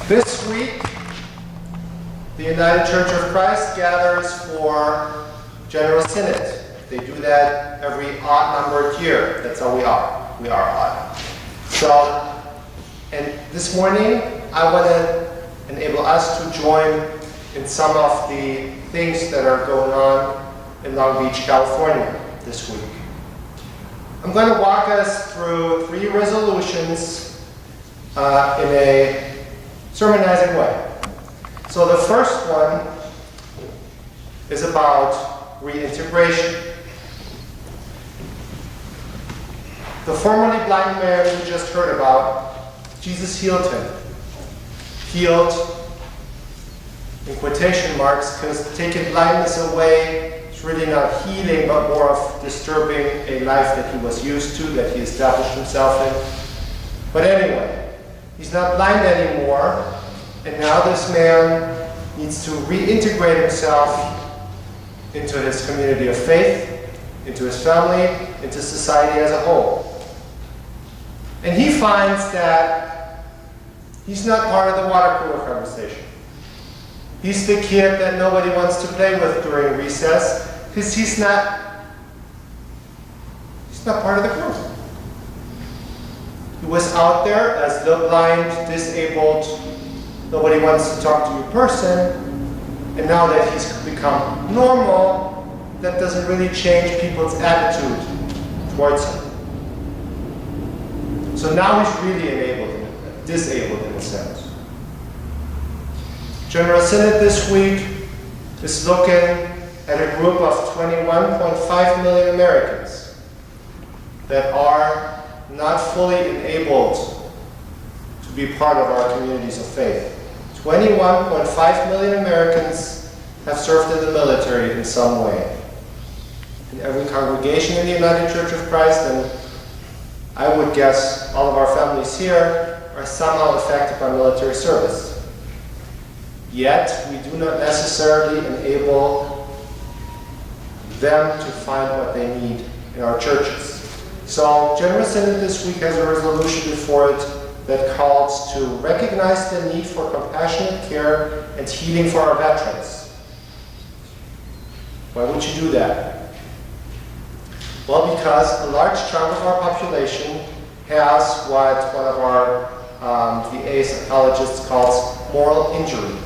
This week, the United Church of Christ gathers for General Synod. They do that every odd-numbered year. That's how we are. We are odd. So, and this morning, I want to enable us to join in some of the things that are going on in Long Beach, California this week. I'm going to walk us through 3 resolutions in a sermonizing way. So the first one is about reintegration. The formerly blind man we just heard about, Jesus healed him. Healed, in quotation marks, because taking blindness away is really not healing, but more of disturbing a life that he was used to, that he established himself in. But anyway, he's not blind anymore, and now this man needs to reintegrate himself into his community of faith, into his family, into society as a whole. And he finds that he's not part of the water cooler conversation. He's the kid that nobody wants to play with during recess because he's not part of the group. He was out there as the blind, disabled, nobody wants to talk to you person, and now that he's become normal, that doesn't really change people's attitude towards him. So now he's really disabled in a sense. General Synod this week is looking at a group of 21.5 million Americans that are not fully enabled to be part of our communities of faith. 21.5 million Americans have served in the military in some way. In every congregation in the United Church of Christ, and I would guess all of our families here are somehow affected by military service. Yet, we do not necessarily enable them to find what they need in our churches. So, General Synod this week has a resolution before it that calls to recognize the need for compassionate care and healing for our veterans. Why would you do that? Well, because a large chunk of our population has what one of our VA psychologists calls moral injury.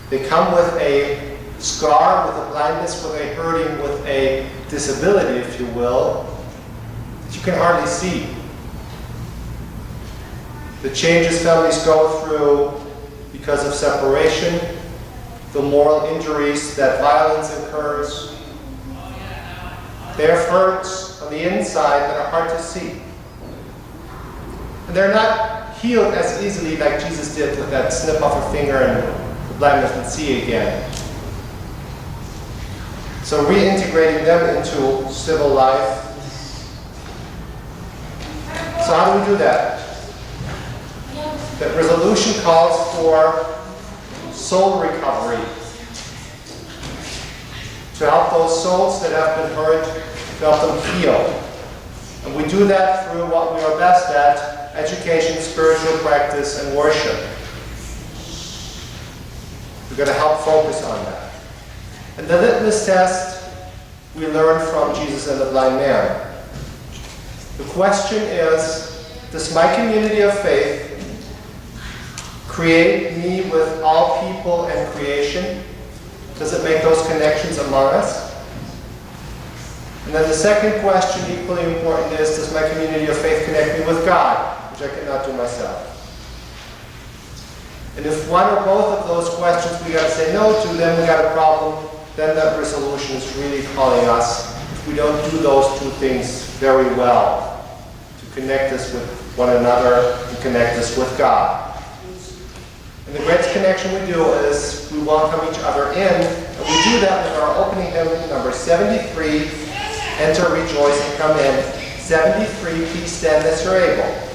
They come with a scar, with a blindness, with a hurting, with a disability, if you will, that you can hardly see. The changes families go through because of separation, the moral injuries that violence incurs. They have hurts on the inside that are hard to see. And they're not healed as easily like Jesus did with that snip off a finger and the blindness can see again. So reintegrating them into civil life. So how do we do that? That resolution calls for soul recovery. To help those souls that have been hurt, to help them heal. And we do that through what we are best at, education, spiritual practice, and worship. We're going to help focus on that. And the litmus test we learned from Jesus and the blind man. The question is, does my community of faith create me with all people and creation? Does it make those connections among us? And then the second question, equally important, is, does my community of faith connect me with God, which I cannot do myself? And if one or both of those questions we got to say no to, then we got a problem. Then that resolution is really calling us, if we don't do those 2 things very well, to connect us with one another and connect us with God. And the greatest connection we do is we welcome each other in, and we do that with our opening hymn number 73, Enter, Rejoice, and Come In. 73, please stand as you're able.